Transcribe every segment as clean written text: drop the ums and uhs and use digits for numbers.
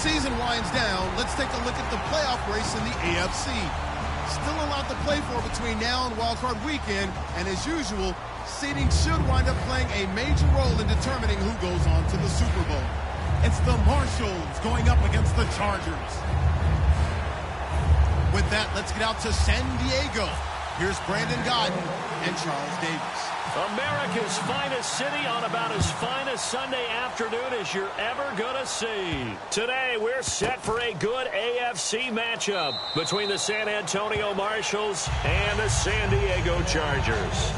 season winds down, let's take a look at the playoff race in the AFC. Still a lot to play for between now and wildcard weekend, and as usual, seeding should wind up playing a major role in determining who goes on to the Super Bowl. It's the Marshalls going up against the Chargers. With that, let's get out to San Diego. Here's Brandon Godden and Charles Davis. America's finest city on about as fine a Sunday afternoon as you're ever going to see. Today, we're set for a good AFC matchup between the San Antonio Marshalls and the San Diego Chargers.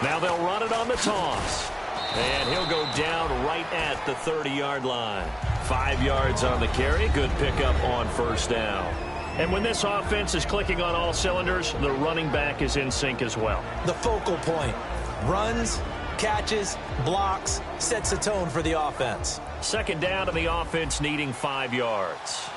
Now they'll run it on the toss. And he'll go down right at the 30-yard line. 5 yards on the carry. Good pickup on first down. And when this offense is clicking on all cylinders, the running back is in sync as well. The focal point. Runs, catches, blocks, sets the tone for the offense. Second down to the offense needing 5 yards.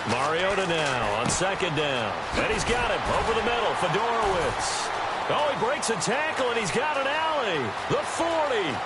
Mariota now on second down. And he's got him over the middle. Fedorowicz. Oh, he breaks a tackle, and he's got an alley. The 40.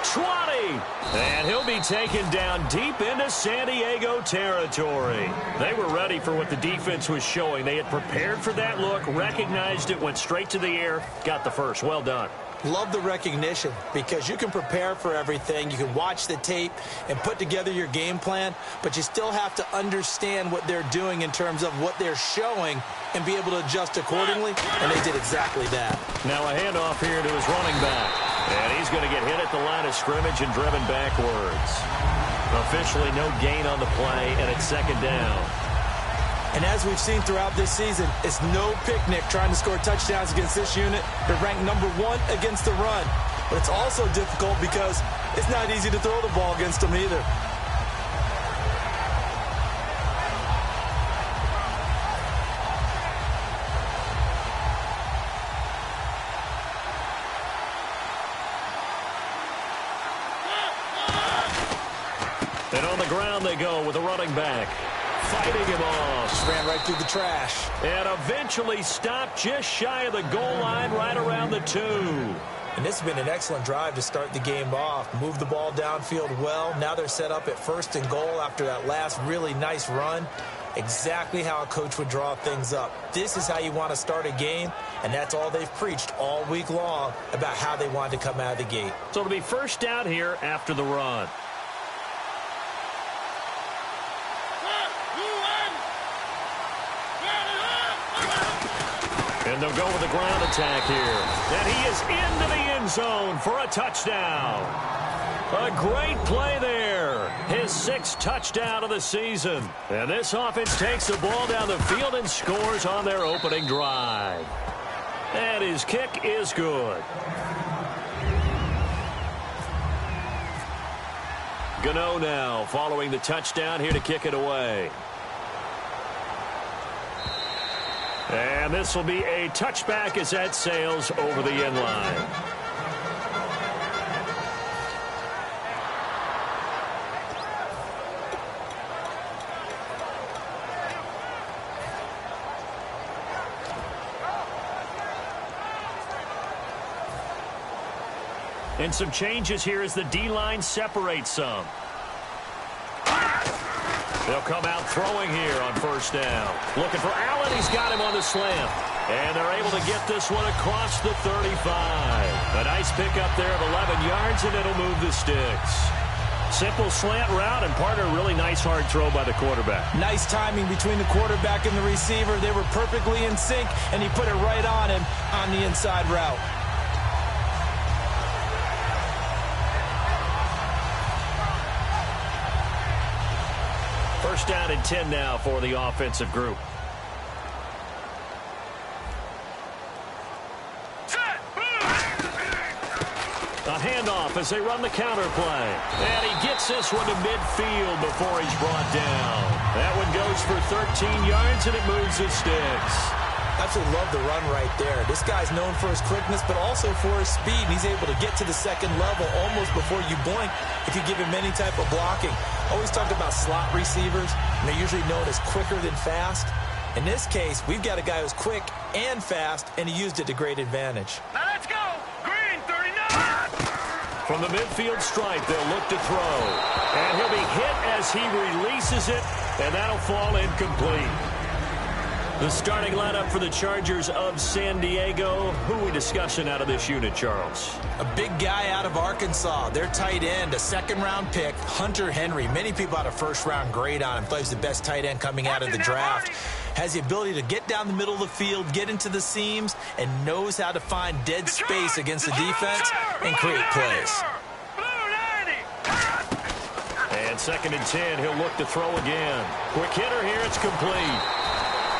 20. And he'll be taken down deep into San Diego territory. They were ready for what the defense was showing. They had prepared for that look, recognized it, went straight to the air, got the first. Well done. Love the recognition because you can prepare for everything. You can watch the tape and put together your game plan, but you still have to understand what they're doing in terms of what they're showing and be able to adjust accordingly, and they did exactly that. Now a handoff here to his running back, and he's going to get hit at the line of scrimmage and driven backwards. Officially no gain on the play, and it's second down. And as we've seen throughout this season, it's no picnic trying to score touchdowns against this unit. They're ranked number 1 against the run. But it's also difficult because it's not easy to throw the ball against them either. And on the ground they go with a running back. Fighting him off. Just ran right through the trash. And eventually stopped just shy of the goal line right around the 2. And this has been an excellent drive to start the game off. Move the ball downfield well. Now they're set up at 1st and goal after that last really nice run. Exactly how a coach would draw things up. This is how you want to start a game, and that's all they've preached all week long about how they wanted to come out of the gate. So it'll be first down here after the run. And they'll go with the ground attack here. And he is into the end zone for a touchdown. A great play there. His 6th touchdown of the season. And this offense takes the ball down the field and scores on their opening drive. And his kick is good. Gano now following the touchdown here to kick it away. And this will be a touchback as that sails over the end line. And some changes here as the D-line separates some. They'll come out throwing here on first down. Looking for Allen. He's got him on the slant. And they're able to get this one across the 35. A nice pickup there of 11 yards, and it'll move the sticks. Simple slant route, and partner, really nice hard throw by the quarterback. Nice timing between the quarterback and the receiver. They were perfectly in sync, and he put it right on him on the inside route. First down and 10 now for the offensive group. A handoff as they run the counter play. And he gets this one to midfield before he's brought down. That one goes for 13 yards, and it moves the sticks. Absolutely love the run right there. This guy's known for his quickness, but also for his speed. He's able to get to the second level almost before you blink if you give him any type of blocking. Always talk about slot receivers, and they're usually known as quicker than fast. In this case, we've got a guy who's quick and fast, and he used it to great advantage. Now let's go. Green, 39. From the midfield stripe, they'll look to throw. And he'll be hit as he releases it, and that'll fall incomplete. The starting lineup for the Chargers of San Diego. Who are we discussing out of this unit, Charles? A big guy out of Arkansas. Their tight end, a second-round pick, Hunter Henry. Many people had a first-round grade on him. Thought he was the best tight end coming out of the draft. Has the ability to get down the middle of the field, get into the seams, and knows how to find dead space against the defense and create plays. And 2nd and 10, he'll look to throw again. Quick hitter here, it's complete.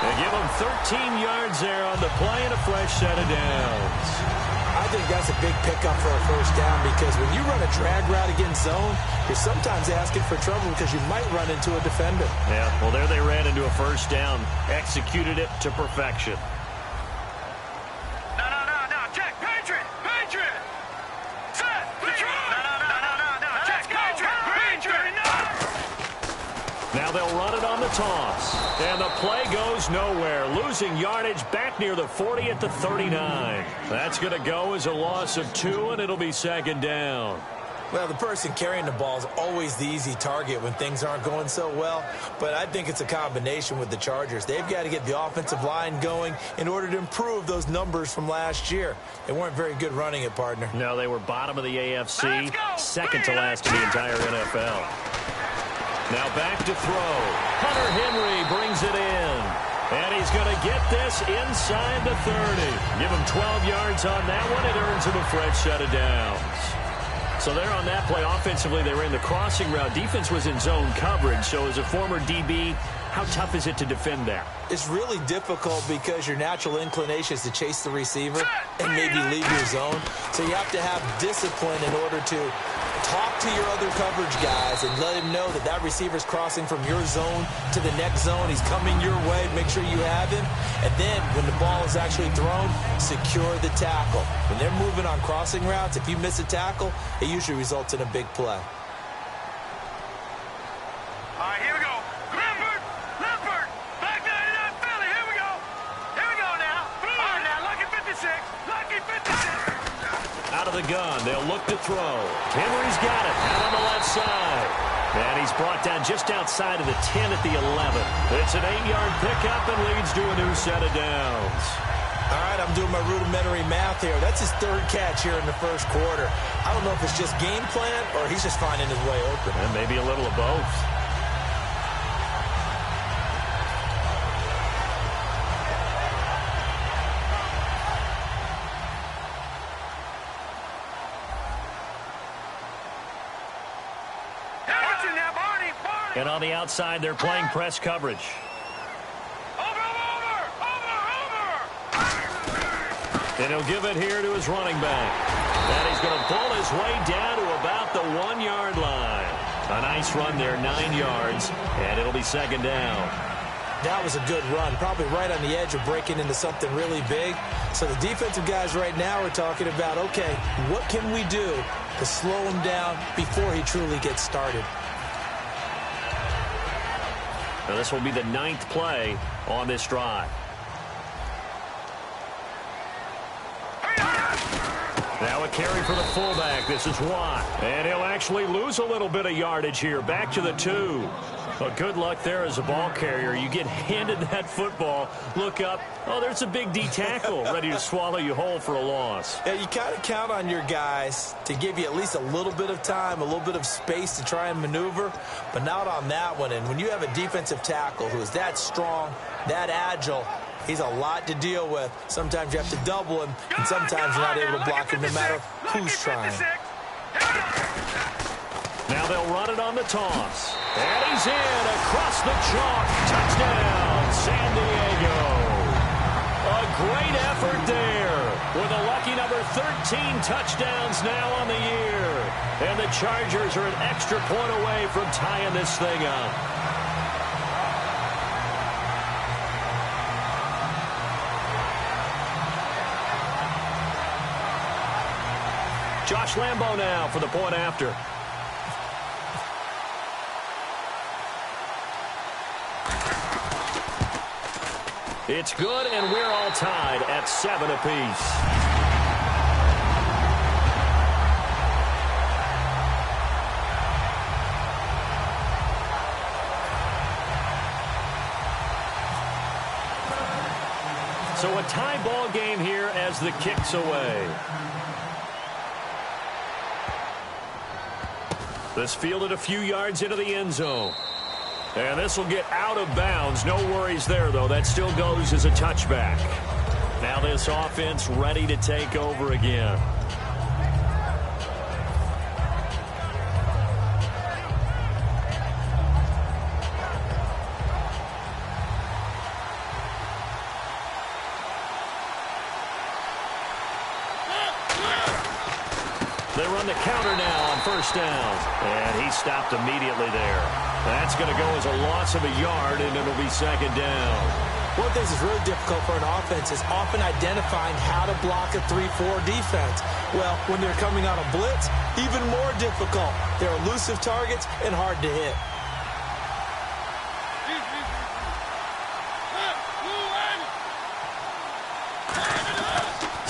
They give him 13 yards there on the play and a fresh set of downs. I think that's a big pickup for a first down because when you run a drag route against zone, you're sometimes asking for trouble because you might run into a defender. Yeah, well, there they ran into a first down, executed it to perfection. No, check, Patriot. Set, Patriot. No, check, Patriot. Now they'll run it on the toss. And the play goes nowhere. Losing yardage back near the 40 at the 39. That's going to go as a loss of 2, and it'll be 2nd down. Well, the person carrying the ball is always the easy target when things aren't going so well. But I think it's a combination with the Chargers. They've got to get the offensive line going in order to improve those numbers from last year. They weren't very good running it, partner. No, they were bottom of the AFC, second to last in the entire NFL. Now back to throw. Hunter Henry brings it in. And he's going to get this inside the 30. Give him 12 yards on that one. It earns him a fresh set of downs. So there on that play, offensively, they ran the crossing route. Defense was in zone coverage. So as a former DB, how tough is it to defend that? It's really difficult because your natural inclination is to chase the receiver and maybe leave your zone. So you have to have discipline in order to talk to your other coverage guys and let him know that that receiver's crossing from your zone to the next zone. He's coming your way. Make sure you have him. And then when the ball is actually thrown, secure the tackle. When they're moving on crossing routes, if you miss a tackle, it usually results in a big play. All right, here we go. Leopard, back 99 Philly. Here we go now. All right, now, lucky 56. Out of the gun, they'll look to throw. Henry's got it out on the left side. And he's brought down just outside of the 10 at the 11. It's an 8-yard pickup and leads to a new set of downs. All right, I'm doing my rudimentary math here. That's his 3rd catch here in the 1st quarter. I don't know if it's just game plan or he's just finding his way open. And maybe a little of both. And on the outside, they're playing press coverage. Over! And he'll give it here to his running back. And he's going to pull his way down to about the 1-yard line. A nice run there, 9 yards, and it'll be 2nd down. That was a good run, probably right on the edge of breaking into something really big. So the defensive guys right now are talking about, okay, what can we do to slow him down before he truly gets started? Now this will be the 9th play on this drive. Now a carry for the fullback. This is Watt. And he'll actually lose a little bit of yardage here. Back to the 2. But good luck there as a ball carrier. You get handed that football, look up, oh, there's a big D tackle ready to swallow you whole for a loss. Yeah, you kind of count on your guys to give you at least a little bit of time, a little bit of space to try and maneuver, but not on that one. And when you have a defensive tackle who is that strong, that agile, he's a lot to deal with. Sometimes you have to double him, and sometimes you're not able to block him no matter who's trying. Now they'll run it on the toss. And he's in across the chalk. Touchdown, San Diego. A great effort there. with a lucky number 13 touchdowns now on the year. And the Chargers are an extra point away from tying this thing up. Josh Lambo now for the point after. It's good, and we're all tied at 7 apiece. So a tie ball game here as the kick's away. This fielded a few yards into the end zone. And this will get out of bounds. No worries there, though. That still goes as a touchback. Now this offense ready to take over again. They run the counter now on first down. And he stopped immediately there. That's going to go as a loss of a yard, and it'll be second down. One of the things that's really difficult for an offense is often identifying how to block a 3-4 defense. Well, when they're coming on a blitz, even more difficult. They're elusive targets and hard to hit.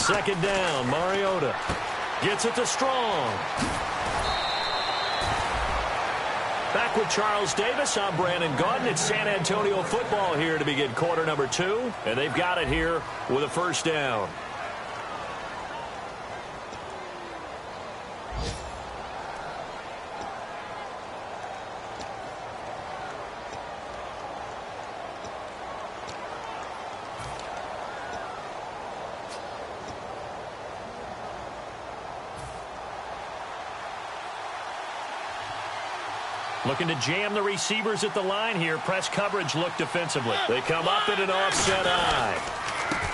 Second down, Mariota gets it to Strong. Back with Charles Davis, I'm Brandon Gaudin. It's San Antonio football here to begin quarter number 2, and they've got it here with a first down. Looking to jam the receivers at the line here. Press coverage look defensively. They come up in an offset eye.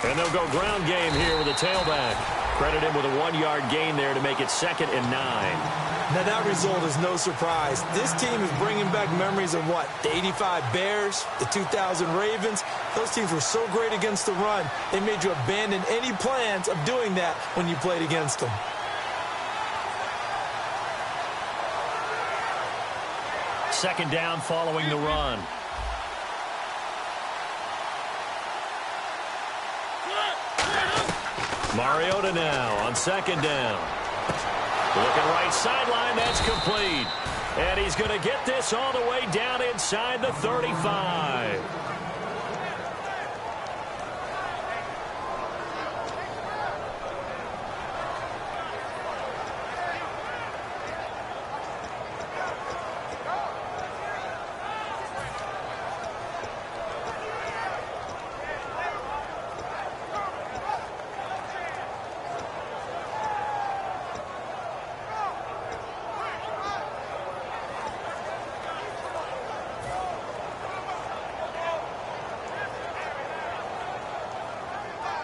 And they'll go ground game here with a tailback. Credit him with a 1-yard gain there to make it 2nd and 9. Now that result is no surprise. This team is bringing back memories of what? The 85 Bears, the 2000 Ravens. Those teams were so great against the run. They made you abandon any plans of doing that when you played against them. Second down following the run. Mariota now on second down. Looking right sideline, that's complete. And he's going to get this all the way down inside the 35.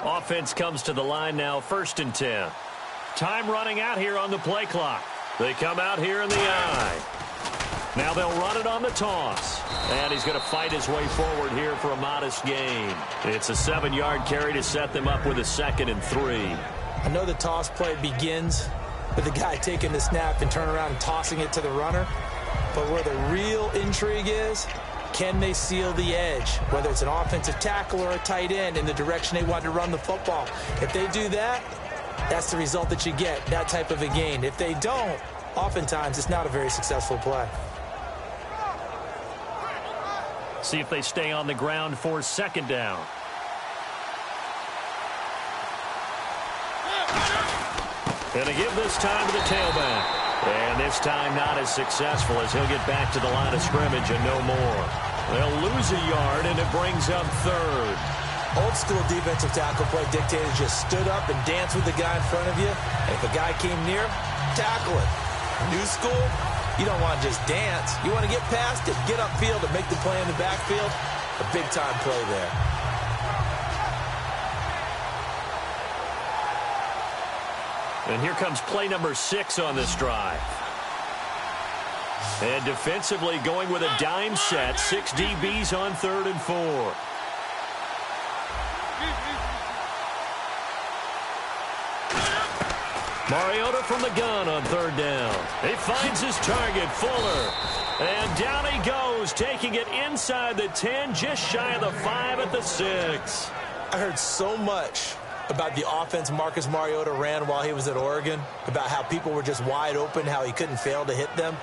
Offense comes to the line now, 1st and 10. Time running out here on the play clock. They come out here in the eye. Now they'll run it on the toss. And he's going to fight his way forward here for a modest gain. It's a 7-yard carry to set them up with a 2nd and 3. I know the toss play begins with the guy taking the snap and turning around and tossing it to the runner. But where the real intrigue is, can they seal the edge, whether it's an offensive tackle or a tight end, in the direction they want to run the football? If they do that, that's the result that you get, that type of a gain. If they don't, oftentimes it's not a very successful play. See if they stay on the ground for second down. And they give this time to the tailback. And this time not as successful as he'll get back to the line of scrimmage and no more. They'll lose a yard, and it brings up 3rd. Old school defensive tackle play dictated just stood up and danced with the guy in front of you. And if a guy came near, tackle it. New school, you don't want to just dance. You want to get past it, get upfield, and make the play in the backfield. A big-time play there. And here comes play number 6 on this drive. And defensively going with a dime set. 6 DBs on 3rd and 4. Mariota from the gun on 3rd down. He finds his target, Fuller. And down he goes, taking it inside the 10, just shy of the 5 at the 6. I heard so much about the offense Marcus Mariota ran while he was at Oregon, about how people were just wide open, how he couldn't fail to hit them.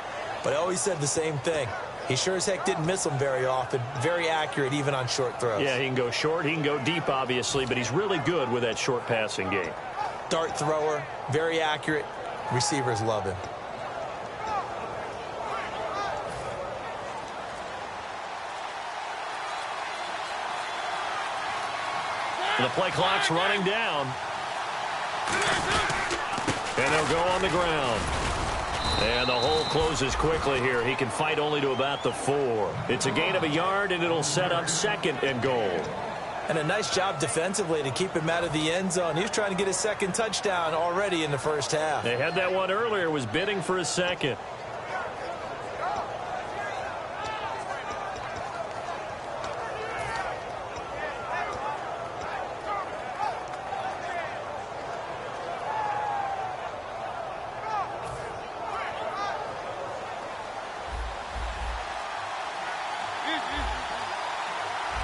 But I always said the same thing. He sure as heck didn't miss them very often. Very accurate even on short throws. Yeah, he can go short, he can go deep, obviously, but he's really good with that short passing game. Dart thrower, very accurate. Receivers love him. The play clock's running down. And they'll go on the ground. And the hole closes quickly here. He can fight only to about the 4. It's a gain of a yard, and it'll set up 2nd and goal. And a nice job defensively to keep him out of the end zone. He was trying to get his 2nd touchdown already in the first half. They had that one earlier, was bidding for his 2nd.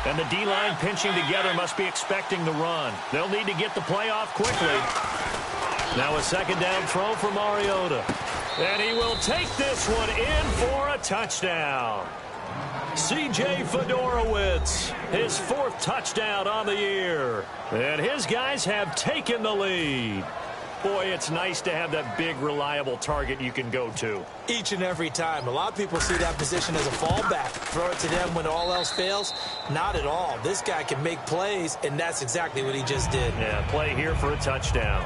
And the D-line pinching together must be expecting the run. They'll need to get the play off quickly. Now a 2nd down throw for Mariota. And he will take this one in for a touchdown. C.J. Fedorowicz, his 4th touchdown on the year. And his guys have taken the lead. Boy, it's nice to have that big, reliable target you can go to. Each and every time. A lot of people see that position as a fallback. Throw it to them when all else fails. Not at all. This guy can make plays, and that's exactly what he just did. Yeah, play here for a touchdown.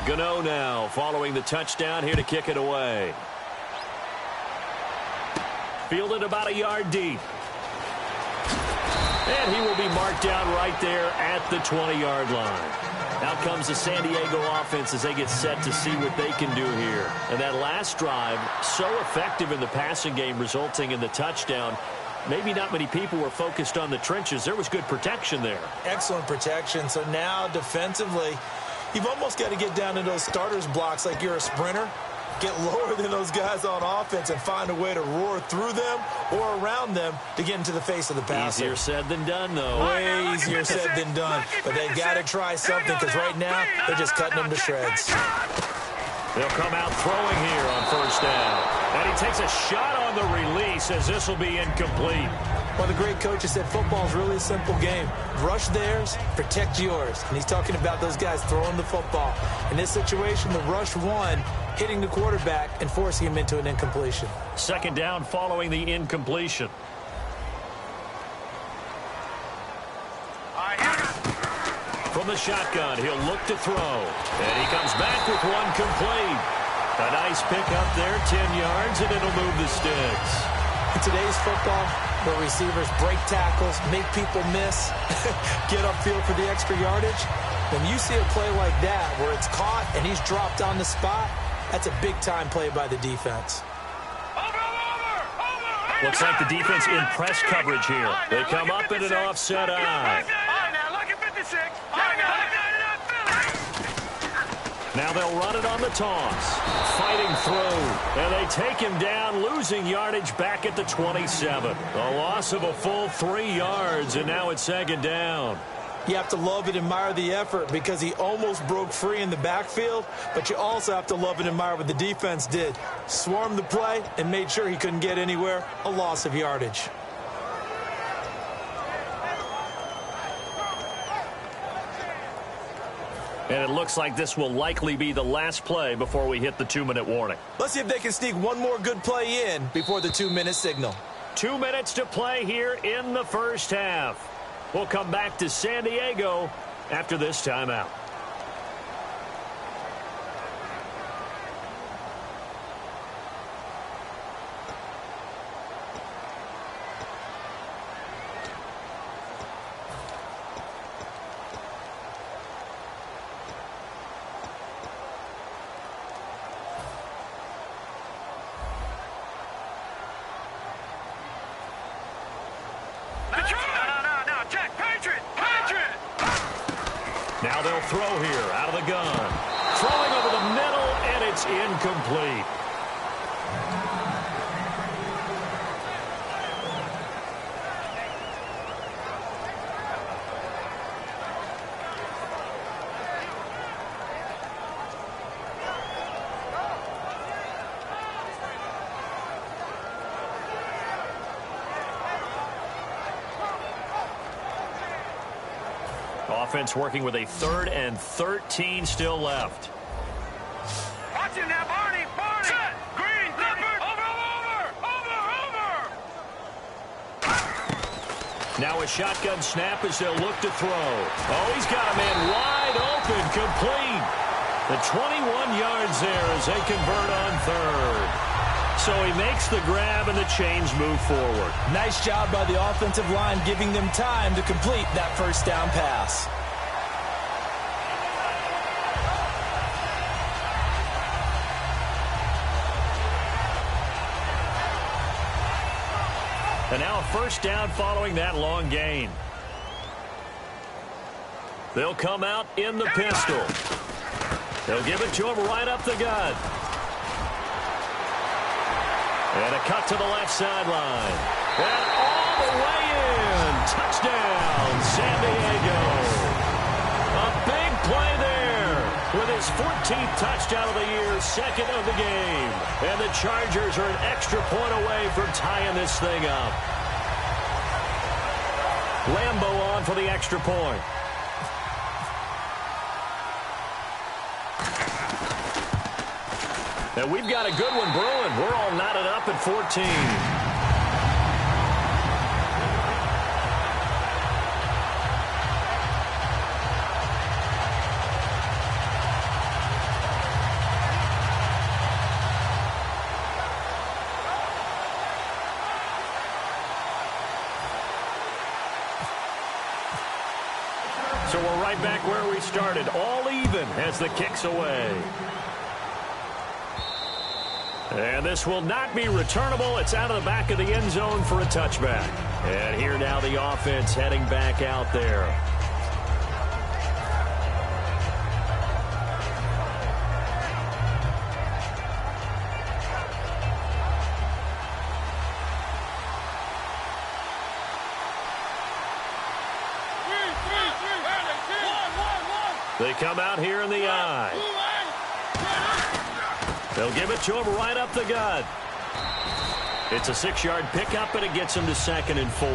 Gano now following the touchdown here to kick it away. Fielded about a yard deep. And he will be marked down right there at the 20-yard line. Out comes the San Diego offense as they get set to see what they can do here. And that last drive, so effective in the passing game, resulting in the touchdown. Maybe not many people were focused on the trenches. There was good protection there. Excellent protection. So now defensively, you've almost got to get down to those starters blocks like you're a sprinter. Get lower than those guys on offense and find a way to roar through them or around them to get into the face of the passer. Easier said than done, though. Way easier said than done. But they've got to try something because right now they're just cutting them to shreds. They'll come out throwing here on 1st down. And he takes a shot on the release as this will be incomplete. Well, the great coach has said football is really a simple game. Rush theirs, protect yours. And he's talking about those guys throwing the football. In this situation, the rush won, hitting the quarterback and forcing him into an incompletion. 2nd down following the incompletion. From the shotgun, he'll look to throw. And he comes back with one complete. A nice pickup there, 10 yards, and it'll move the sticks. In today's football, where receivers break tackles, make people miss, get upfield for the extra yardage, when you see a play like that where it's caught and he's dropped on the spot, that's a big-time play by the defense. Looks like the defense in press coverage here. They come up in an offset eye. Now they'll run it on the toss. Fighting through. And they take him down, losing yardage back at the 27. A loss of a full 3 yards, and now it's 2nd down. You have to love and admire the effort because he almost broke free in the backfield, but you also have to love and admire what the defense did. Swarmed the play and made sure he couldn't get anywhere. A loss of yardage. And it looks like this will likely be the last play before we hit the 2-minute warning. Let's see if they can sneak one more good play in before the 2-minute signal. 2 minutes to play here in the first half. We'll come back to San Diego after this timeout. Now they'll throw here out of the gun. Throwing over the middle, and it's incomplete. Offense working with a 3rd and 13 still left. Watch him now, Barney. Set. Green. Leopard. Over. Now a shotgun snap as they'll look to throw. Oh, he's got a man wide open, complete. The 21 yards there as they convert on 3rd. So he makes the grab and the chains move forward. Nice job by the offensive line giving them time to complete that first down pass. And now a first down following that long gain. They'll come out in the pistol. They'll give it to him right up the gut. And a cut to the left sideline. And all the way in. Touchdown, San Diego. A big play there with his 14th touchdown of the year, 2nd of the game. And the Chargers are an extra point away from tying this thing up. Lambo on for the extra point. And we've got a good one brewing. We're all knotted up at 14. So we're right back where we started, all even as the kick's away. And this will not be returnable. It's out of the back of the end zone for a touchback. And here now the offense heading back out there. They come out here in the eye. They'll give it to him right up the gut. It's a 6-yard pickup, and it gets him to 2nd and 4.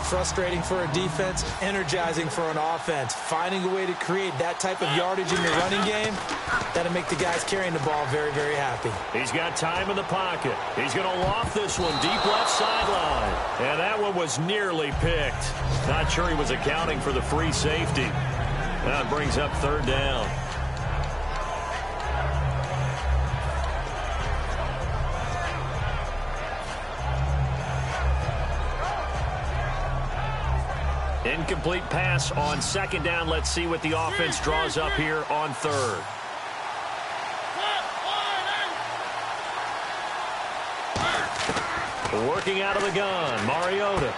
Frustrating for a defense, energizing for an offense. Finding a way to create that type of yardage in the running game, that'll make the guys carrying the ball very, very happy. He's got time in the pocket. He's going to loft this one deep left sideline. And that one was nearly picked. Not sure he was accounting for the free safety. That brings up 3rd down. Incomplete pass on 2nd down. Let's see what the offense draws up here on 3rd. Working out of the gun, Mariota.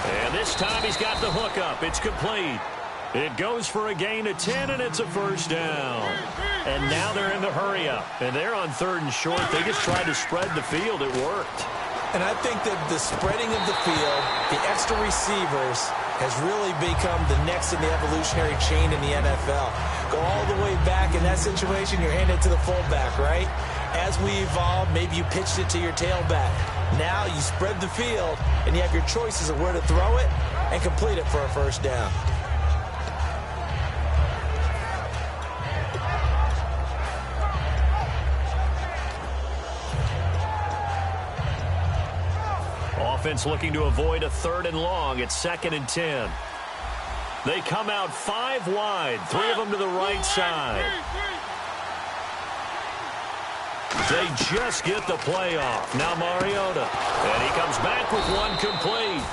And this time he's got the hook up. It's complete. It goes for a gain of 10, and it's a first down. And now they're in the hurry up. And they're on 3rd and short. They just tried to spread the field. It worked. And I think that the spreading of the field, the extra receivers, has really become the next in the evolutionary chain in the NFL. Go all the way back in that situation, you're handed to the fullback, right? As we evolve, maybe you pitched it to your tailback. Now you spread the field, and you have your choices of where to throw it and complete it for a first down. offense looking to avoid a 3rd and long. It's 2nd and 10. They come out 5 wide, 3 of them to the right side. They just get the play off. Now Mariota. And he comes back with one complete.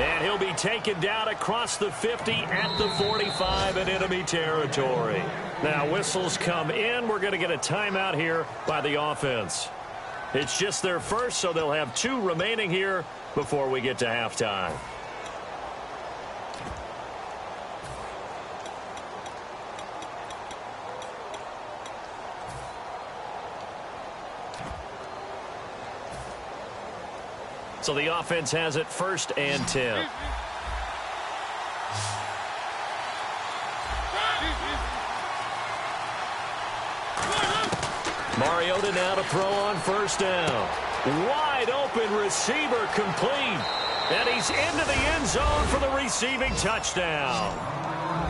And he'll be taken down across the 50 at the 45 in enemy territory. Now whistles come in. We're going to get a timeout here by the offense. It's just their first, so they'll have 2 remaining here before we get to halftime. So the offense has it 1st and 10. Mariota now to throw on 1st down. Wide open receiver complete. And he's into the end zone for the receiving touchdown.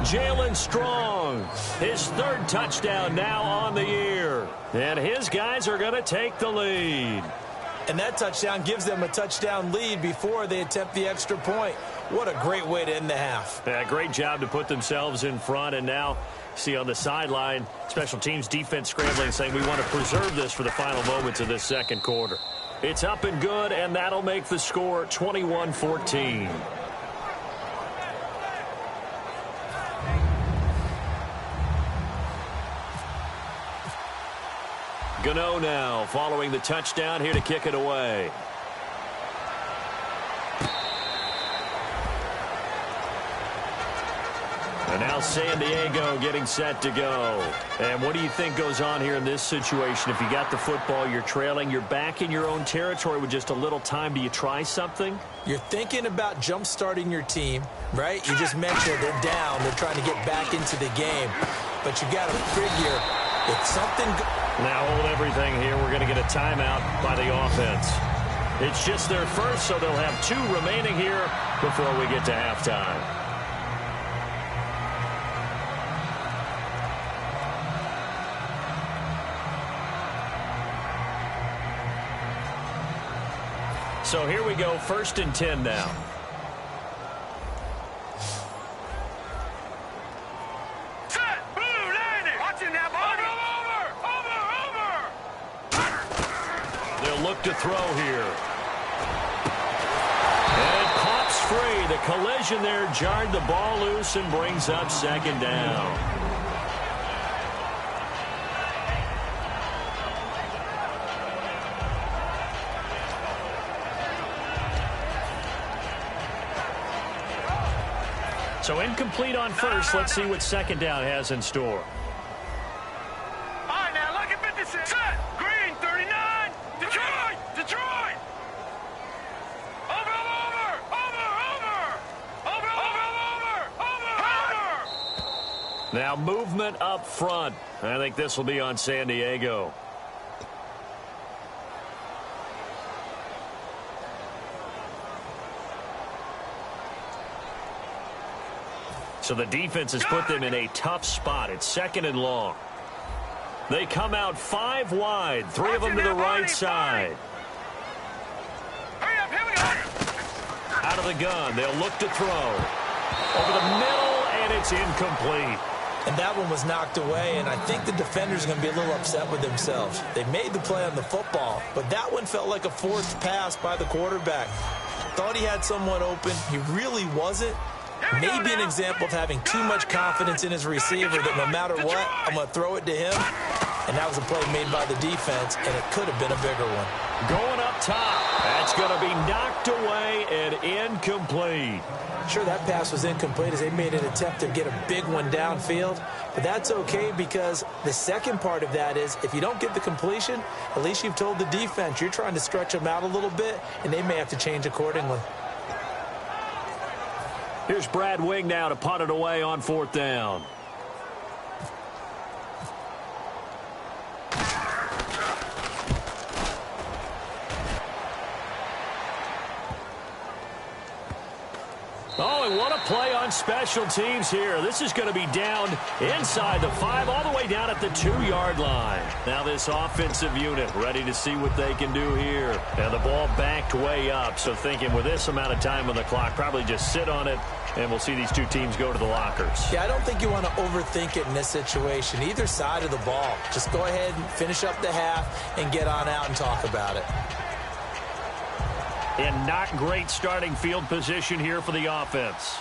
Jalen Strong, his 3rd touchdown now on the year. And his guys are going to take the lead. And that touchdown gives them a touchdown lead before they attempt the extra point. What a great way to end the half. Yeah, great job to put themselves in front. And now, see on the sideline, special teams defense scrambling, saying we want to preserve this for the final moments of this 2nd quarter. It's up and good, and that'll make the score 21-14. Gano now following the touchdown here to kick it away. And now San Diego getting set to go. And what do you think goes on here in this situation? If you got the football, you're trailing, you're back in your own territory with just a little time. Do you try something? You're thinking about jump-starting your team, right? You just mentioned they're down. They're trying to get back into the game. But you got to figure if something... Now hold everything here. We're going to get a timeout by the offense. It's just their first, so they'll have 2 remaining here before we get to halftime. So here we go, 1st and 10 now. Set, blue, landing. Watch it now, buddy. Over. They'll look to throw here. And it pops free. The collision there jarred the ball loose and brings up 2nd down. So incomplete on 1st. Let's see what 2nd down has in store. All right, now look at 56. Set. Green, 39. Detroit. Over. Now movement up front. I think this will be on San Diego. So the defense has put them in a tough spot. It's 2nd and long. They come out 5 wide, 3 of them to the right side. Hurry up, here we go. Out of the gun, they'll look to throw. Over the middle, and it's incomplete. And that one was knocked away, and I think the defenders are going to be a little upset with themselves. They made the play on the football, but that one felt like a forced pass by the quarterback. Thought he had someone open. He really wasn't. Maybe an example of having too much confidence in his receiver that no matter what, I'm going to throw it to him. And that was a play made by the defense, and it could have been a bigger one. Going up top. That's going to be knocked away and incomplete. Sure, that pass was incomplete as they made an attempt to get a big one downfield. But that's okay because the second part of that is if you don't get the completion, at least you've told the defense you're trying to stretch them out a little bit, and they may have to change accordingly. Here's Brad Wing now to punt it away on 4th down. Oh, he And what a play on special teams here. This is going to be down inside the 5, all the way down at the 2-yard line. Now this offensive unit ready to see what they can do here. And the ball backed way up, so thinking with this amount of time on the clock, probably just sit on it, and we'll see these two teams go to the lockers. Yeah, I don't think you want to overthink it in this situation. Either side of the ball. Just go ahead and finish up the half and get on out and talk about it. And not great starting field position here for the offense.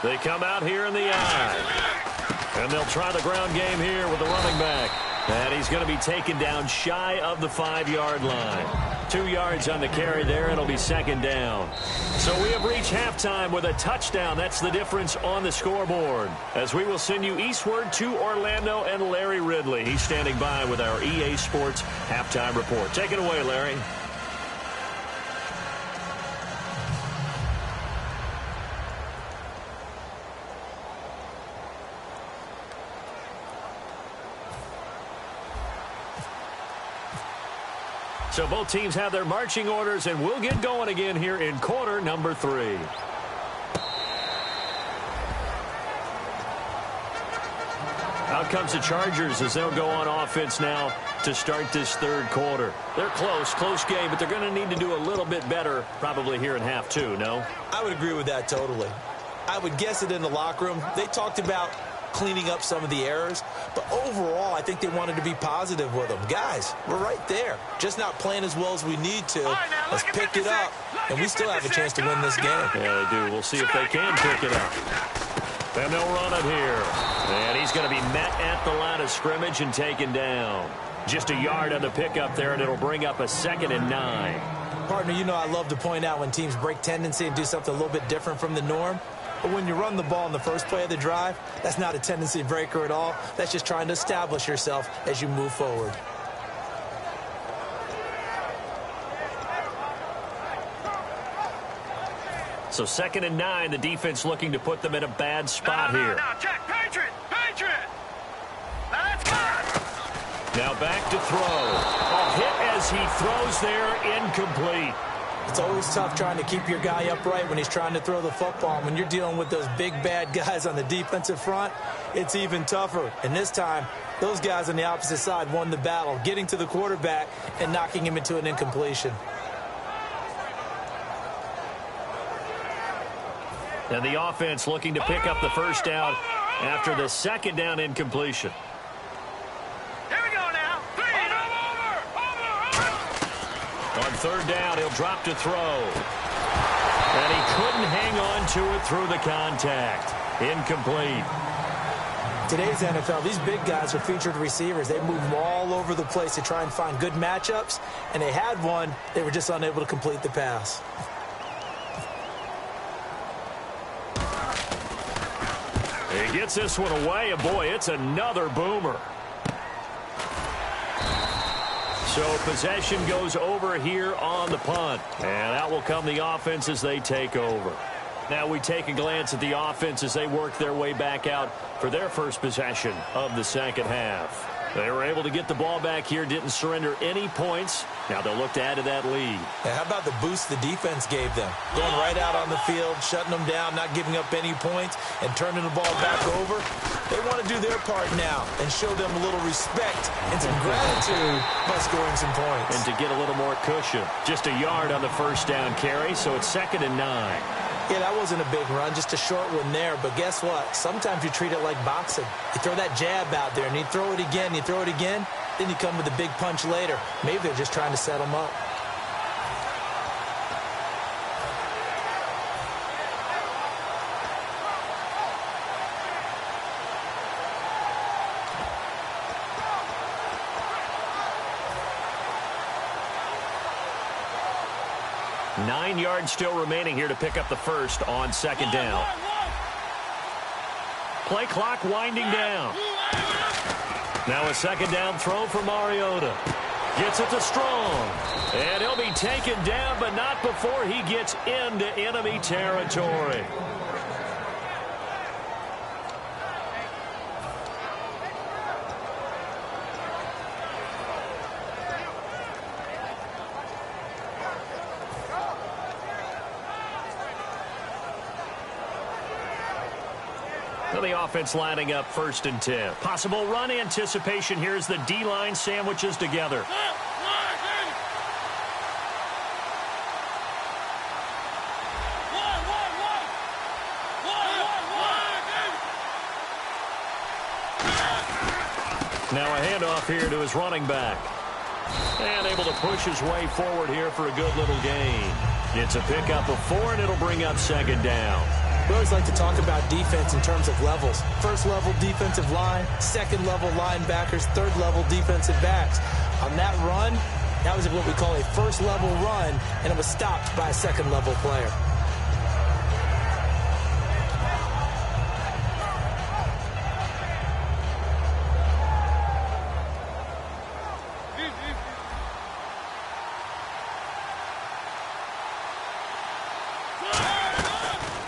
They come out here in the eye. And they'll try the ground game here with the running back. And he's going to be taken down shy of the 5-yard line. 2 yards on the carry there. It'll be second down. So we have reached halftime with a touchdown. That's the difference on the scoreboard. As we will send you eastward to Orlando and Larry Ridley. He's standing by with our EA Sports halftime report. Take it away, Larry. So both teams have their marching orders, and we'll get going again here in quarter number 3. Out comes the Chargers as they'll go on offense now to start this third quarter. They're close game, but they're going to need to do a little bit better probably here in half 2, no? I would agree with that totally. I would guess it in the locker room. They talked about cleaning up some of the errors, but overall I think they wanted to be positive with them. Guys, we're right there, just not playing as well as we need to. Let's pick it up, and we still have a chance to win this game. Yeah, they do. We'll see if they can pick it up. And they'll run it here, and he's going to be met at the line of scrimmage and taken down. Just a yard on the pickup there, and it'll bring up a 2nd and 9. Partner, you know I love to point out when teams break tendency and do something a little bit different from the norm. But when you run the ball in the first play of the drive, that's not a tendency breaker at all. That's just trying to establish yourself as you move forward. So 2nd and 9, the defense looking to put them in a bad spot here. Now, check. Patriot. That's good. Now back to throw. A hit as he throws there, incomplete. It's always tough trying to keep your guy upright when he's trying to throw the football. When you're dealing with those big, bad guys on the defensive front, it's even tougher. And this time, those guys on the opposite side won the battle, getting to the quarterback and knocking him into an incompletion. And the offense looking to pick up the first down after the 2nd down incompletion. Here we go now. 3. On 3rd down, he'll drop to throw. And he couldn't hang on to it through the contact. Incomplete. Today's NFL, these big guys are featured receivers. They move all over the place to try and find good matchups. And they had one. They were just unable to complete the pass. He gets this one away, and boy, it's another boomer. So possession goes over here on the punt. And out will come the offense as they take over. Now we take a glance at the offense as they work their way back out for their first possession of the second half. They were able to get the ball back here, didn't surrender any points. Now they'll look to add to that lead. Yeah, how about the boost the defense gave them? Going right out on the field, shutting them down, not giving up any points, and turning the ball back over. They want to do their part now and show them a little respect and some gratitude by scoring some points. And to get a little more cushion. Just a yard on the first down carry, so it's 2nd and 9. Yeah, that wasn't a big run, just a short one there. But guess what? Sometimes you treat it like boxing. You throw that jab out there, and you throw it again, then you come with a big punch later. Maybe they're just trying to set them up. Nine yards still remaining here to pick up the first on 2nd down. Play clock winding down. Now a 2nd down throw for Mariota. Gets it to Strong. And he'll be taken down, but not before he gets into enemy territory. So the offense lining up 1st and 10. Possible run anticipation here as the D-line sandwiches together. Now a handoff here to his running back. And able to push his way forward here for a good little gain. It's a pickup of 4, and it'll bring up 2nd down. We always like to talk about defense in terms of levels. 1st level defensive line, 2nd level linebackers, 3rd level defensive backs. On that run, that was what we call a 1st level run, and it was stopped by a 2nd level player.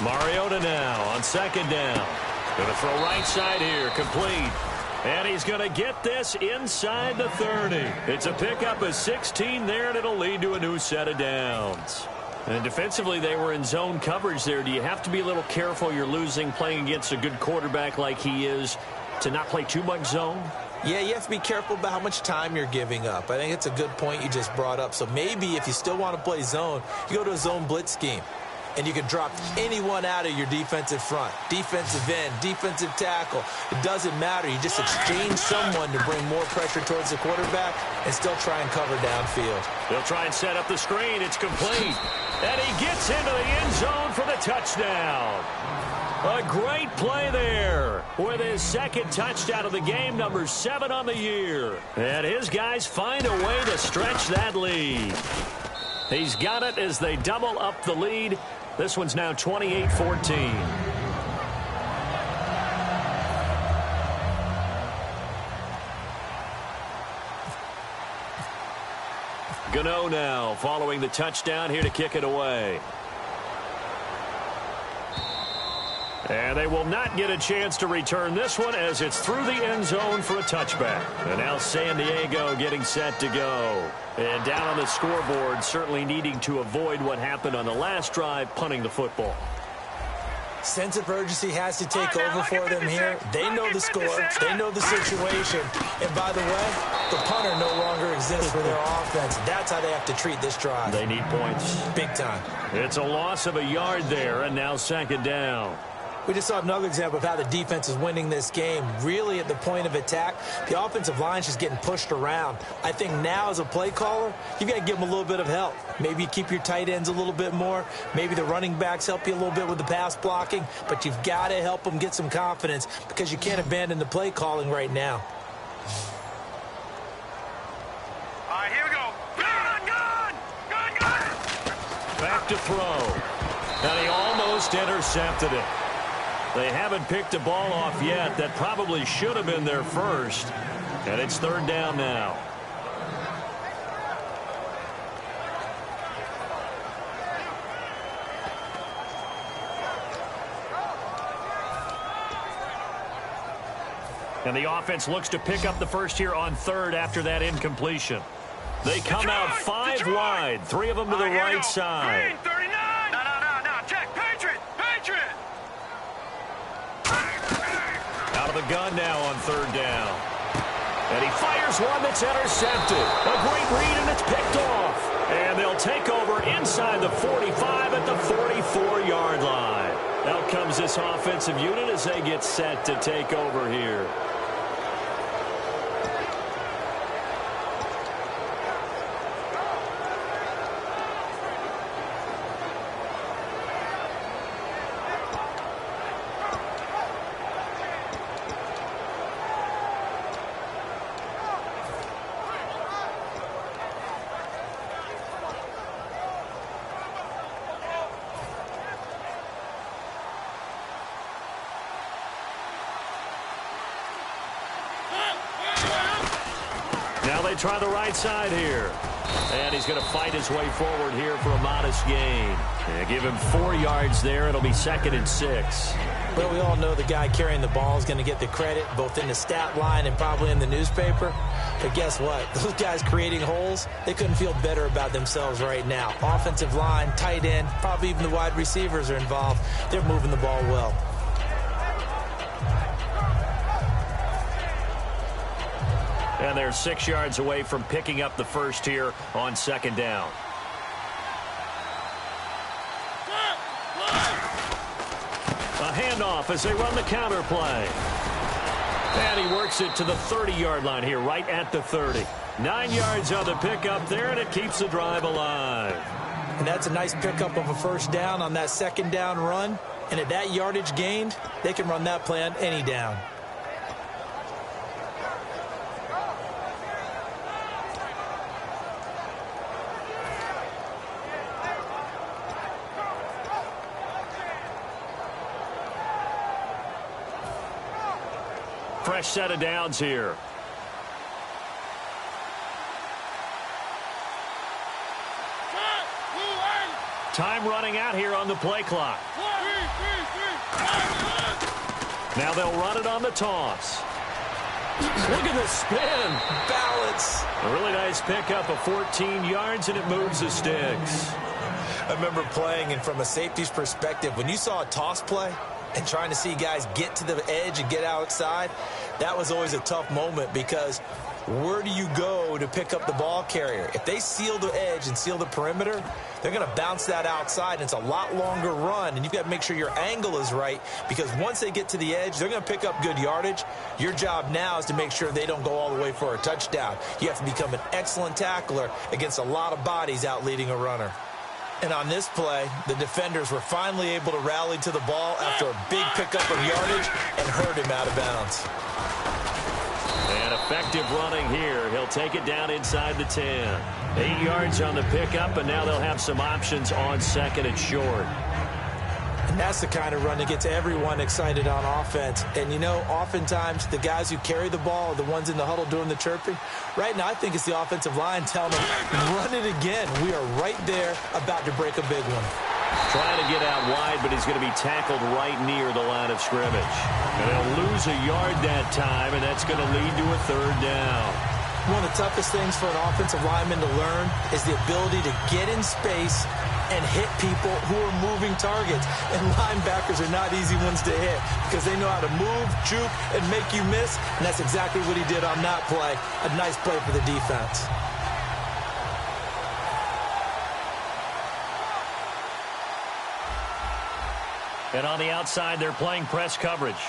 Mariota now on 2nd down. Going to throw right side here, complete. And he's going to get this inside the 30. It's a pickup of 16 there, and it'll lead to a new set of downs. And defensively, they were in zone coverage there. Do you have to be a little careful? You're losing playing against a good quarterback like he is to not play too much zone? Yeah, you have to be careful about how much time you're giving up. I think it's a good point you just brought up. So maybe if you still want to play zone, you go to a zone blitz scheme. And you can drop anyone out of your defensive front, defensive end, defensive tackle. It doesn't matter. You just exchange someone to bring more pressure towards the quarterback and still try and cover downfield. They'll try and set up the screen. It's complete. And he gets into the end zone for the touchdown. A great play there with his 2nd touchdown of the game, number 7 on the year. And his guys find a way to stretch that lead. He's got it as they double up the lead. This one's now 28-14. Gano now following the touchdown here to kick it away. And they will not get a chance to return this one as it's through the end zone for a touchback. And now San Diego getting set to go. And down on the scoreboard, certainly needing to avoid what happened on the last drive, punting the football. Sense of urgency has to take over for them here. They know the score. They know the situation. And by the way, the punter no longer exists for their offense. That's how they have to treat this drive. They need points. Big time. It's a loss of a yard there, and now 2nd down. We just saw another example of how the defense is winning this game. Really at the point of attack, the offensive line is just getting pushed around. I think now as a play caller, you've got to give them a little bit of help. Maybe you keep your tight ends a little bit more. Maybe the running backs help you a little bit with the pass blocking. But you've got to help them get some confidence because you can't abandon the play calling right now. All right, here we go. Gun! Back to throw. And he almost intercepted it. They haven't picked a ball off yet. That probably should have been their first. And it's 3rd down now. And the offense looks to pick up the first here on 3rd after that incompletion. They come out 5 wide, 3 of them to the right side. Green, 39. No. Check. Patriot. Out of the gun now on 3rd down. And he fires one that's intercepted. A great read, and it's picked off. And they'll take over inside the 45 at the 44-yard line. Out comes this offensive unit as they get set to take over here. Now they try the right side here. And he's going to fight his way forward here for a modest gain. Give him 4 yards there. It'll be 2nd and 6. Well, we all know the guy carrying the ball is going to get the credit, both in the stat line and probably in the newspaper. But guess what? Those guys creating holes, they couldn't feel better about themselves right now. Offensive line, tight end, probably even the wide receivers are involved. They're moving the ball well. And they're 6 yards away from picking up the first here on second down. A handoff as they run the counter play. And he works it to the 30-yard line here, right at the 30. 9 yards on the pickup there, and it keeps the drive alive. And that's a nice pickup of a first down on that second down run. And at that yardage gained, they can run that play on any down. Fresh set of downs here. Time running out here on the play clock. Now they'll run it on the toss. Look at the spin. Balance. A really nice pickup of 14 yards, and it moves the sticks. I remember playing, and from a safety's perspective, when you saw a toss play and trying to see guys get to the edge and get outside, that was always a tough moment because where do you go to pick up the ball carrier? If they seal the edge and seal the perimeter, they're going to bounce that outside. It's a lot longer run, and you've got to make sure your angle is right because once they get to the edge, they're going to pick up good yardage. Your job now is to make sure they don't go all the way for a touchdown. You have to become an excellent tackler against a lot of bodies out leading a runner. And on this play, the defenders were finally able to rally to the ball after a big pickup of yardage and hurt him out of bounds. And effective running here. He'll take it down inside the 10. 8 yards on the pickup, and now they'll have some options on second and short. And that's the kind of run that gets everyone excited on offense. And, you know, oftentimes the guys who carry the ball are the ones in the huddle doing the chirping. Right now, I think it's the offensive line telling them, run it again. We are right there about to break a big one. Trying to get out wide, but he's going to be tackled right near the line of scrimmage. And they'll lose a yard that time, and that's going to lead to a third down. One of the toughest things for an offensive lineman to learn is the ability to get in space and hit people who are moving targets. And linebackers are not easy ones to hit because they know how to move, juke, and make you miss. And that's exactly what he did on that play. A nice play for the defense. And on the outside, they're playing press coverage.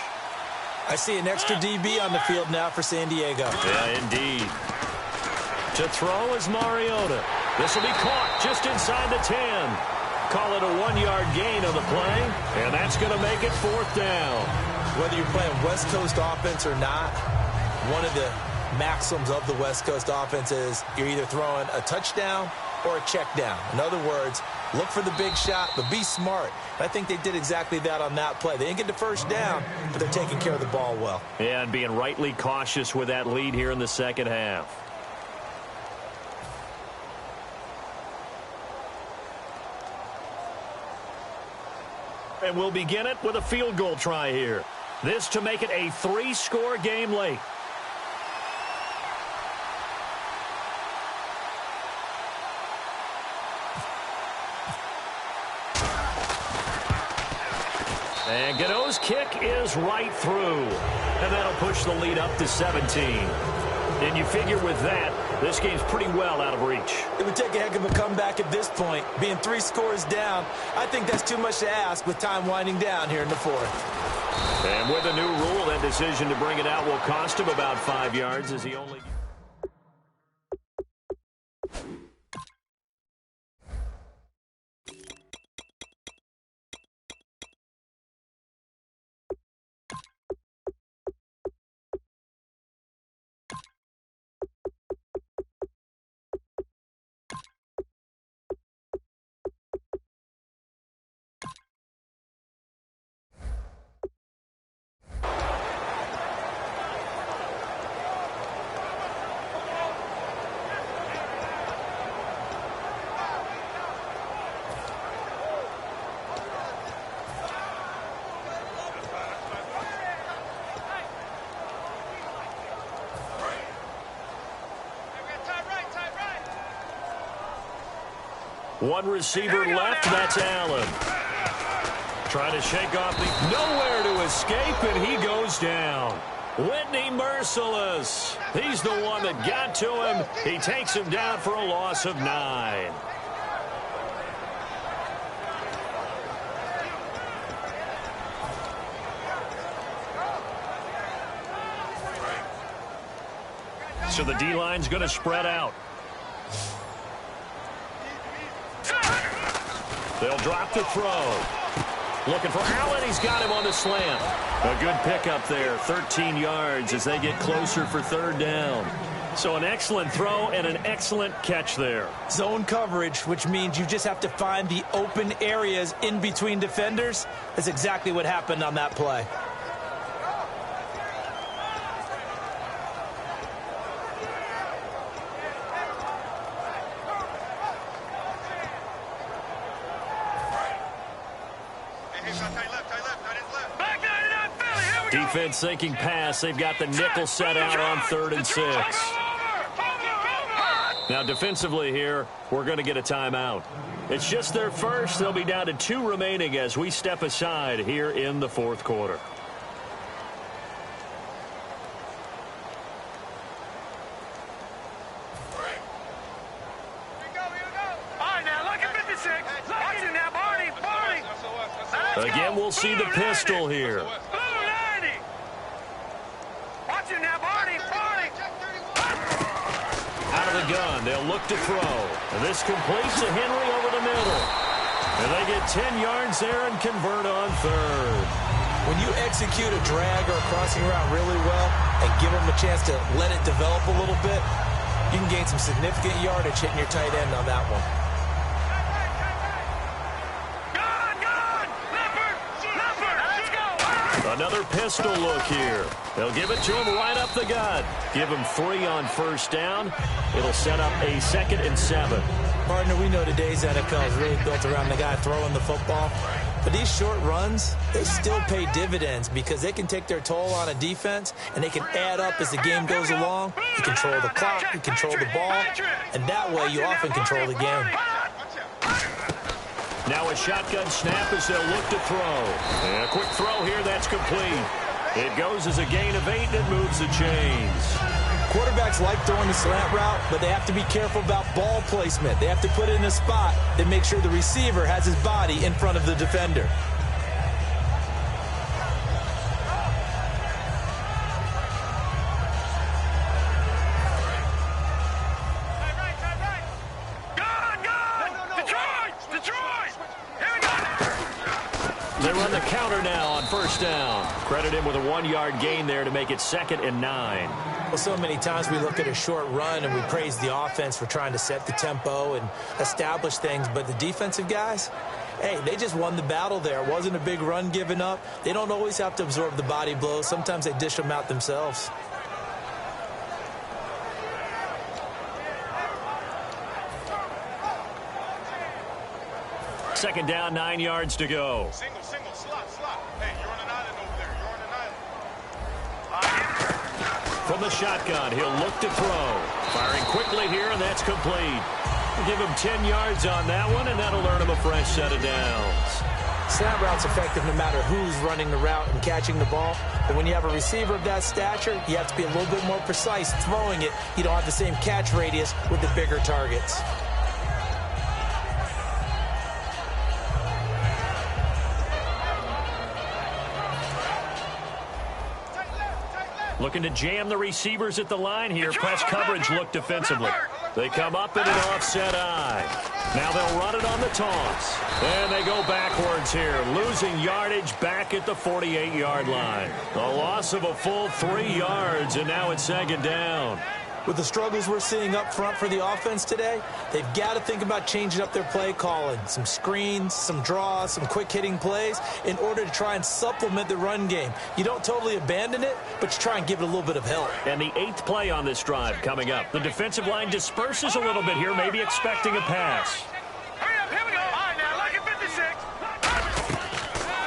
I see an extra DB on the field now for San Diego. Yeah, indeed. To throw is Mariota. This will be caught just inside the 10. Call it a 1-yard gain on the play, and that's going to make it fourth down. Whether you're playing West Coast offense or not, one of the maxims of the West Coast offense is you're either throwing a touchdown or a check down. In other words, look for the big shot, but be smart. I think they did exactly that on that play. They didn't get the first down, but they're taking care of the ball well. Yeah, and being rightly cautious with that lead here in the second half. And we'll begin it with a field goal try here. This to make it a 3-score game late. And Godot's kick is right through. And that'll push the lead up to 17. And you figure with that, this game's pretty well out of reach. It would take a heck of a comeback at this point. Being 3 scores down, I think that's too much to ask with time winding down here in the fourth. And with a new rule, that decision to bring it out will cost him about 5 yards as he only... One receiver left, that's Allen. Trying to shake off the... Nowhere to escape, and he goes down. Whitney merciless. He's the one that got to him. He takes him down for a loss of 9. So the D-line's going to spread out. They'll drop the throw. Looking for Allen. He's got him on the slant. A good pickup there. 13 yards as they get closer for 3rd down. So an excellent throw and an excellent catch there. Zone coverage, which means you just have to find the open areas in between defenders. That's exactly what happened on that play. Defense thinking pass. They've got the nickel set out on 3rd and 6. Now defensively here, we're going to get a timeout. It's just their first. They'll be down to 2 remaining as we step aside here in the 4th quarter. Again, we'll see the pistol here. Out of the gun, they'll look to throw. And this completes to Henry over the middle. And they get 10 yards there and convert on 3rd. When you execute a drag or a crossing route really well and give them a chance to let it develop a little bit, you can gain some significant yardage hitting your tight end on that one. Another pistol look here. They'll give it to him right up the gut. Give him 3 on 1st down. It'll set up a 2nd and 7. Partner, we know today's NFL is really built around the guy throwing the football. But these short runs, they still pay dividends because they can take their toll on a defense and they can add up as the game goes along. You control the clock, you control the ball, and that way you often control the game. Now a shotgun snap as they'll look to throw. And a quick throw here, that's complete. It goes as a gain of 8 and moves the chains. Quarterbacks like throwing the slant route, but they have to be careful about ball placement. They have to put it in a spot that makes sure the receiver has his body in front of the defender. They run the counter now on 1st down. Credit him with a 1-yard gain there to make it 2nd and 9. Well, so many times we look at a short run and we praise the offense for trying to set the tempo and establish things, but the defensive guys, hey, they just won the battle there. It wasn't a big run given up. They don't always have to absorb the body blows. Sometimes they dish them out themselves. Second down, 9 yards to go. Single, slot. Hey, you're on an island over there. You're on an island. From the shotgun, he'll look to throw. Firing quickly here, and that's complete. We'll give him 10 yards on that one, and that'll earn him a fresh set of downs. Slant route's effective no matter who's running the route and catching the ball. But when you have a receiver of that stature, you have to be a little bit more precise throwing it. You don't have the same catch radius with the bigger targets. Looking to jam the receivers at the line here. Press coverage look defensively. They come up in an offset eye. Now they'll run it on the toss. And they go backwards here, losing yardage back at the 48-yard line. A loss of a full 3 yards, and now it's 2nd down. With the struggles we're seeing up front for the offense today, they've got to think about changing up their play calling. Some screens, some draws, some quick-hitting plays in order to try and supplement the run game. You don't totally abandon it, but you try and give it a little bit of help. And the 8th play on this drive coming up. The defensive line disperses a little bit here, maybe expecting a pass. Hurry up, here we go. All right, now, like at 56.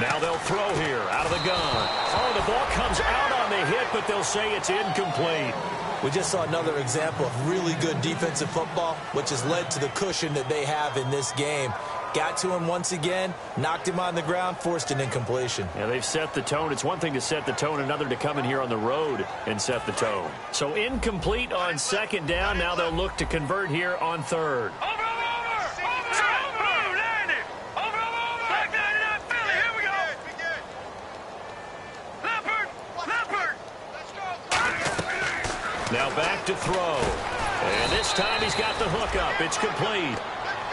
Now they'll throw here, out of the gun. Oh, the ball comes out on the hit, but they'll say it's incomplete. We just saw another example of really good defensive football, which has led to the cushion that they have in this game. got to him once again, knocked him on the ground, forced an incompletion. Yeah, they've set the tone. It's one thing to set the tone, another to come in here on the road and set the tone. So incomplete on second down. Now they'll look to convert here on third. Now back to throw. And this time he's got the hook up. It's complete.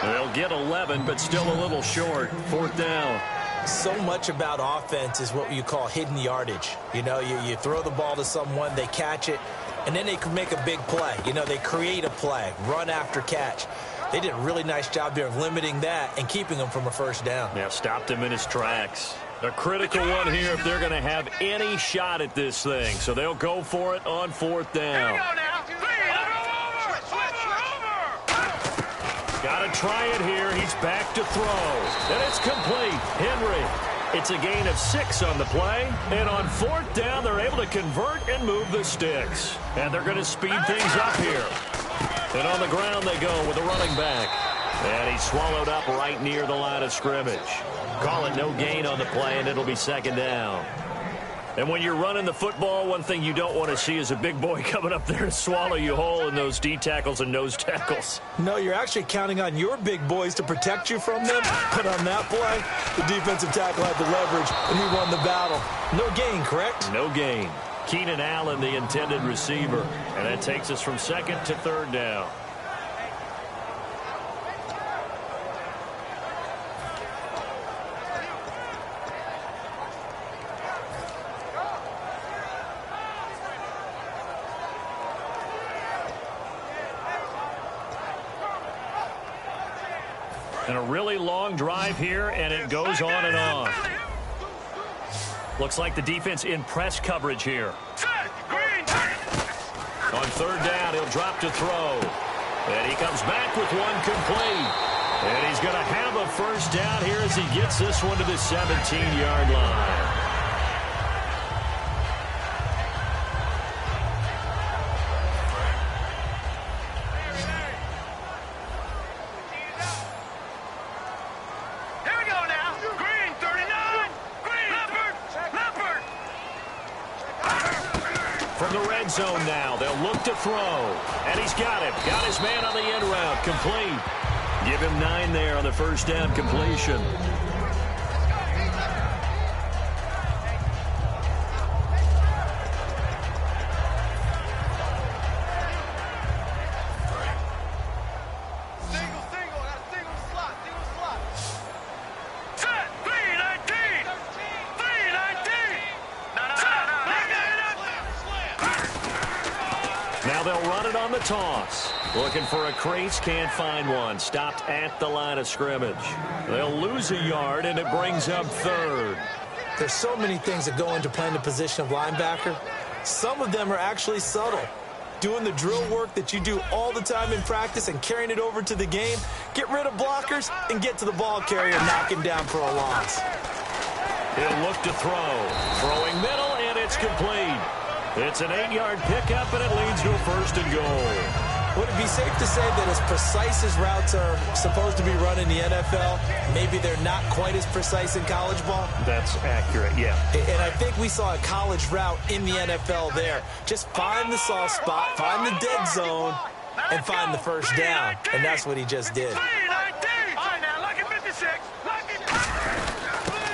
They'll get 11, but still a little short. Fourth down. So much about offense is what you call hidden yardage. You know, you throw the ball to someone, they catch it, and then they can make a big play. You know, they create a play, run after catch. They did a really nice job there of limiting that and keeping him from a first down. Yeah, stopped him in his tracks. A critical one here if they're going to have any shot at this thing. So they'll go for it on fourth down. Got to try it here. He's back to throw. And it's complete. Henry. It's a gain of 6 on the play. And on fourth down, they're able to convert and move the sticks. And they're going to speed things up here. And on the ground they go with a running back. And he's swallowed up right near the line of scrimmage. Call it no gain on the play, and it'll be second down. And when you're running the football, one thing you don't want to see is a big boy coming up there to swallow you whole in those D tackles and nose tackles. No, you're actually counting on your big boys to protect you from them. But on that play, the defensive tackle had the leverage, and he won the battle. No gain, correct? No gain. Keenan Allen, the intended receiver. And that takes us from second to third down. And a really long drive here, and it goes on and on. Looks like the defense in press coverage here. On third down, he'll drop to throw. And he comes back with one complete. And he's going to have a first down here as he gets this one to the 17-yard line. From the red zone now, they'll look to throw. And he's got him. Got his man on the end route. Complete. Give him 9 there on the first down completion. Now they'll run it on the toss. Looking for a crease, can't find one. Stopped at the line of scrimmage. They'll lose a yard, and it brings up third. There's so many things that go into playing the position of linebacker. Some of them are actually subtle. Doing the drill work that you do all the time in practice and carrying it over to the game. Get rid of blockers and get to the ball carrier, knock him down for a loss. He'll look to throw. Throwing middle, and it's complete. It's an 8-yard pickup, and it leads to a first and goal. Would it be safe to say that as precise as routes are supposed to be run in the NFL, maybe they're not quite as precise in college ball? That's accurate, yeah. And I think we saw a college route in the NFL there. Just find the soft spot, find the dead zone, and find the first down. And that's what he just did.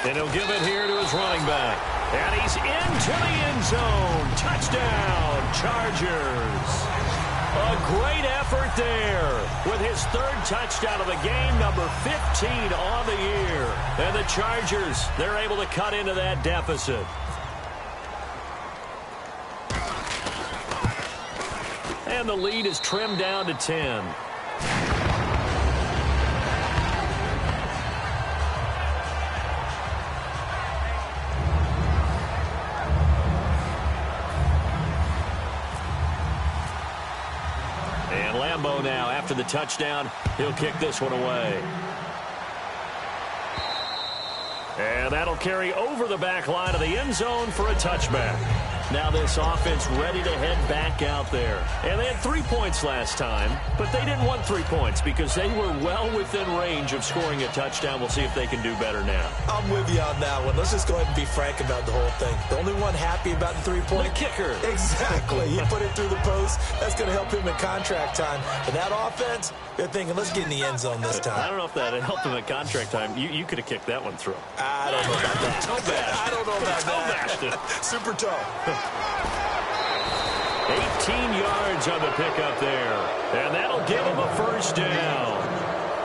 And he'll give it here to his running back. And he's into the end zone. Touchdown, Chargers. A great effort there with his third touchdown of the game, number 15 on the year. And the Chargers, they're able to cut into that deficit. And the lead is trimmed down to 10. Now, after the touchdown, he'll kick this one away. And that'll carry over the back line of the end zone for a touchback. Now this offense ready to head back out there. And they had 3 points last time, but they didn't want 3 points because they were well within range of scoring a touchdown. We'll see if they can do better now. I'm with you on that one. Let's just go ahead and be frank about the whole thing. The only one happy about the 3-point? The kicker. Exactly. He put it through the post. That's going to help him in contract time. But that offense, they're thinking, let's get in the end zone this time. I don't know if that helped him at contract time. You could have kicked that one through. I don't know about that. Toe bashed. I don't know about that. Super toe. 18 yards on the pickup there. And that'll give him a first down.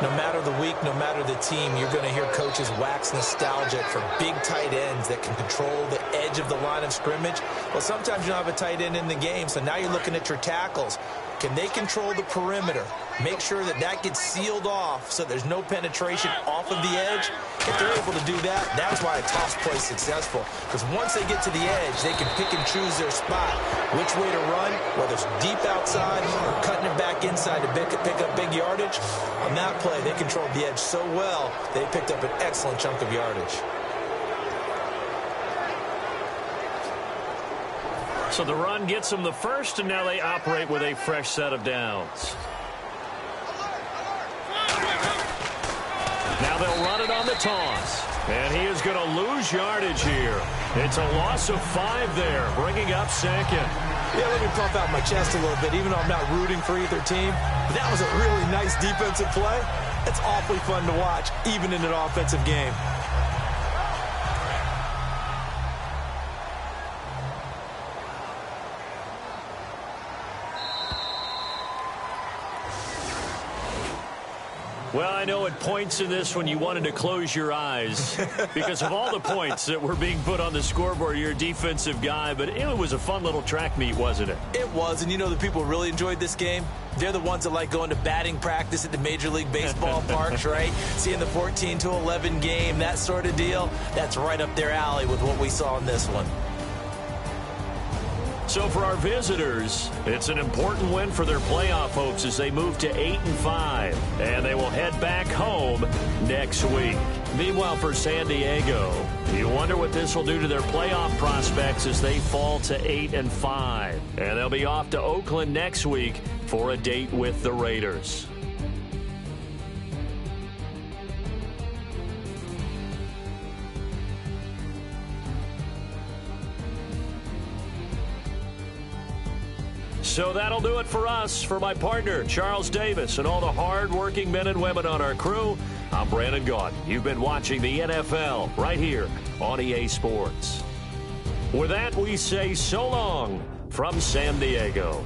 No matter the week, no matter the team, you're going to hear coaches wax nostalgic for big tight ends that can control the edge of the line of scrimmage. Well, sometimes you don't have a tight end in the game, so now you're looking at your tackles. Can they control the perimeter? Make sure that that gets sealed off so there's no penetration off of the edge. If they're able to do that, that's why a toss play is successful. Because once they get to the edge, they can pick and choose their spot, which way to run, whether it's deep outside or cutting it back inside to pick up big yardage. On that play, they controlled the edge so well, they picked up an excellent chunk of yardage. So the run gets them the first, and now they operate with a fresh set of downs. Now they'll run it on the toss. And he is going to lose yardage here. It's a loss of 5 there, bringing up second. Yeah, let me pump out my chest a little bit, even though I'm not rooting for either team. But that was a really nice defensive play. It's awfully fun to watch, even in an offensive game. Well, I know at points in this when you wanted to close your eyes because of all the points that were being put on the scoreboard. You're a defensive guy, but it was a fun little track meet, wasn't it? It was, and you know the people really enjoyed this game? They're the ones that like going to batting practice at the Major League Baseball parks, right? Seeing the 14-11 game, that sort of deal. That's right up their alley with what we saw in this one. So for our visitors, it's an important win for their playoff hopes as they move to 8-5, and they will head back home next week. Meanwhile, for San Diego, you wonder what this will do to their playoff prospects as they fall to 8-5, and they'll be off to Oakland next week for a date with the Raiders. So that'll do it for us. For my partner, Charles Davis, and all the hard-working men and women on our crew, I'm Brandon Gaudin. You've been watching the NFL right here on EA Sports. With that, we say so long from San Diego.